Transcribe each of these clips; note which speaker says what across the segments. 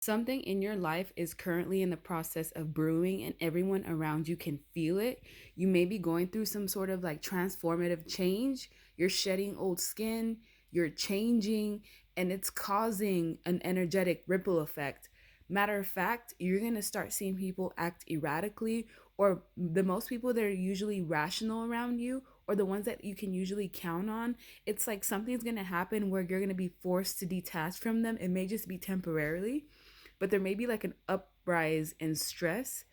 Speaker 1: Something in your life is currently in the process of brewing, and everyone around you can feel it. You may be going through some sort of like transformative change. You're shedding old skin, you're changing, and it's causing an energetic ripple effect. Matter of fact, you're going to start seeing people act erratically, or the most people that are usually rational around you, or the ones that you can usually count on. It's like something's going to happen where you're going to be forced to detach from them. It may just be temporarily, but there may be like an uprise in stress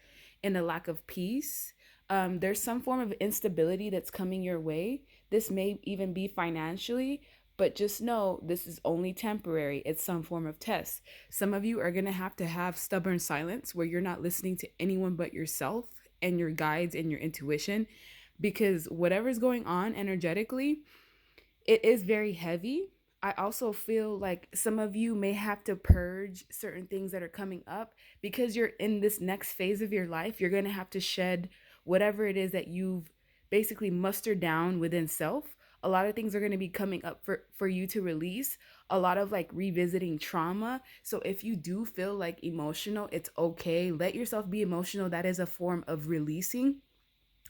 Speaker 1: and a lack of peace. There's some form of instability that's coming your way. This may even be financially, but just know this is only temporary. It's some form of test. Some of you are going to have stubborn silence where you're not listening to anyone but yourself and your guides and your intuition, because whatever's going on energetically, it is very heavy. I also feel like some of you may have to purge certain things that are coming up because you're in this next phase of your life. You're going to have to shed whatever it is that you've basically mustered down within self. A lot of things are going to be coming up for you to release, a lot of like revisiting trauma. So if you do feel like emotional, it's okay. Let yourself be emotional. That is a form of releasing.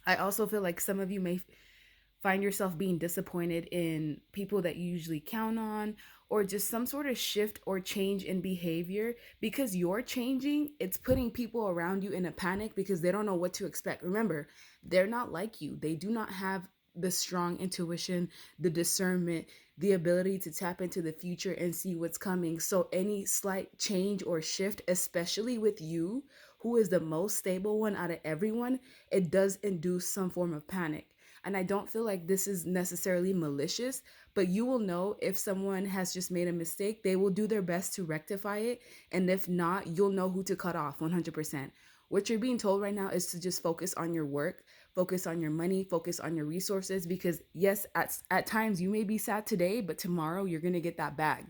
Speaker 1: I also feel like some of you may find yourself being disappointed in people that you usually count on, or just some sort of shift or change in behavior because you're changing. It's putting people around you in a panic because they don't know what to expect. Remember, they're not like you. They do not have the strong intuition, the discernment, the ability to tap into the future and see what's coming. So any slight change or shift, especially with you, who is the most stable one out of everyone, it does induce some form of panic. And I don't feel like this is necessarily malicious, but you will know if someone has just made a mistake. They will do their best to rectify it. And if not, you'll know who to cut off 100%. What you're being told right now is to just focus on your work, focus on your money, focus on your resources. Because, yes, at times you may be sad today, but tomorrow you're going to get that bag.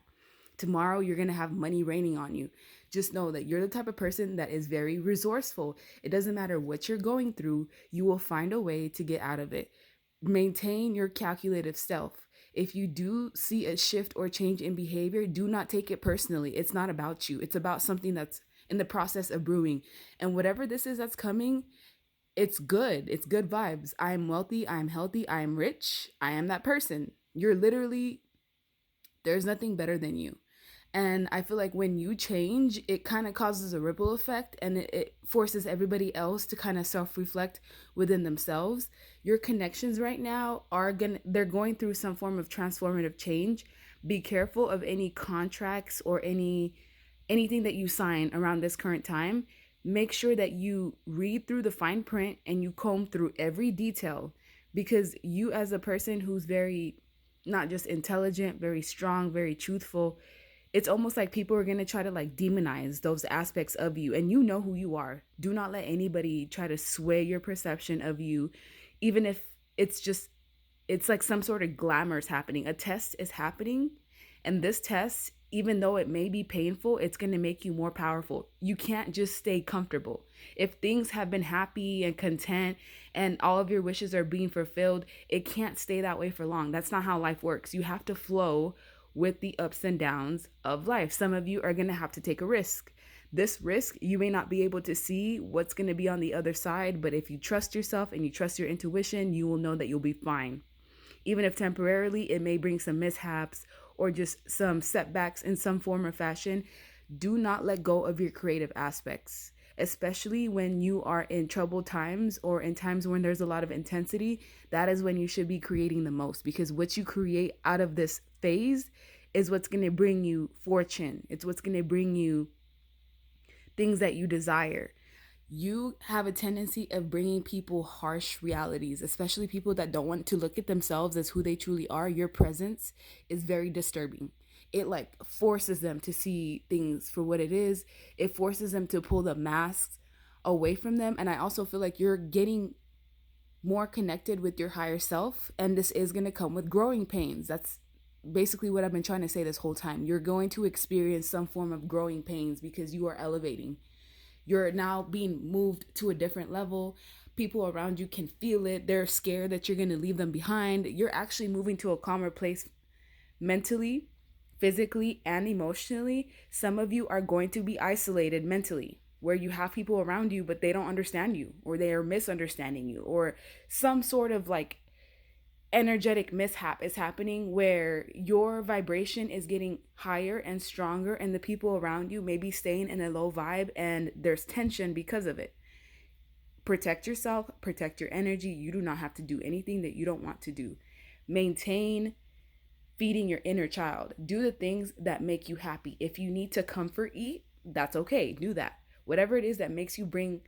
Speaker 1: Tomorrow you're going to have money raining on you. Just know that you're the type of person that is very resourceful. It doesn't matter what you're going through, you will find a way to get out of it. Maintain your calculative self. If you do see a shift or change in behavior, do not take it personally. It's not about you. It's about something that's in the process of brewing. And whatever this is that's coming, it's good. It's good vibes. I am wealthy. I am healthy. I am rich. I am that person. You're literally, there's nothing better than you. And I feel like when you change, it kind of causes a ripple effect, and it forces everybody else to kind of self-reflect within themselves. Your connections right now they're going through some form of transformative change. Be careful of any contracts or anything that you sign around this current time. Make sure that you read through the fine print and you comb through every detail, because you, as a person who's very not just intelligent, very strong, very truthful, it's almost like people are going to try to like demonize those aspects of you, and you know who you are. Do not let anybody try to sway your perception of you, even if it's like some sort of glamour is happening. A test is happening, and this test, even though it may be painful, it's going to make you more powerful. You can't just stay comfortable. If things have been happy and content and all of your wishes are being fulfilled, it can't stay that way for long. That's not how life works. You have to flow with the ups and downs of life. Some of you are going to have to take a risk. This risk, you may not be able to see what's going to be on the other side, but if you trust yourself and you trust your intuition, you will know that you'll be fine. Even if temporarily it may bring some mishaps or just some setbacks in some form or fashion, do not let go of your creative aspects, especially when you are in troubled times or in times when there's a lot of intensity. That is when you should be creating the most, because what you create out of this phase is what's going to bring you fortune. It's what's going to bring you things that you desire. You have a tendency of bringing people harsh realities, especially people that don't want to look at themselves as who they truly are. Your presence is very disturbing. It like forces them to see things for what it is. It forces them to pull the masks away from them. And I also feel like you're getting more connected with your higher self, and this is going to come with growing pains. That's basically what I've been trying to say this whole time. You're going to experience some form of growing pains because you are elevating. You're now being moved to a different level. People around you can feel it. They're scared that you're going to leave them behind. You're actually moving to a calmer place mentally, physically and emotionally. Some of you are going to be isolated mentally, where you have people around you, but they don't understand you, or they are misunderstanding you, or some sort of like energetic mishap is happening where your vibration is getting higher and stronger, and the people around you may be staying in a low vibe and there's tension because of it. Protect yourself, protect your energy. You do not have to do anything that you don't want to do. Maintain feeding your inner child. Do the things that make you happy. If you need to comfort eat, that's okay. Do that. Whatever it is that makes you bring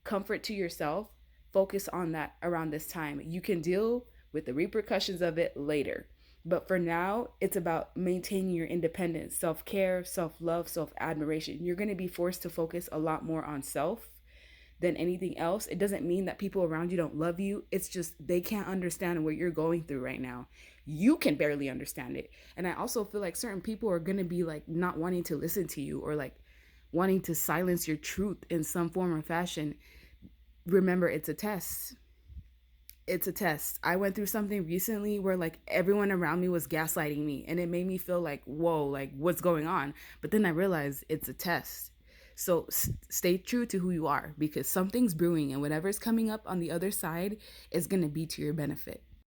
Speaker 1: comfort to yourself, focus on that around this time. You can deal with the repercussions of it later. But for now, it's about maintaining your independence, self care, self love, self admiration. You're going to be forced to focus a lot more on self than anything else. It doesn't mean that people around you don't love you. It's just they can't understand what you're going through right now. You can barely understand it. And I also feel like certain people are going to be like not wanting to listen to you, or like wanting to silence your truth in some form or fashion. Remember, it's a test. It's a test. I went through something recently where like everyone around me was gaslighting me, and it made me feel like, whoa, like what's going on? But then I realized it's a test. So stay true to who you are, because something's brewing, and whatever's coming up on the other side is going to be to your benefit.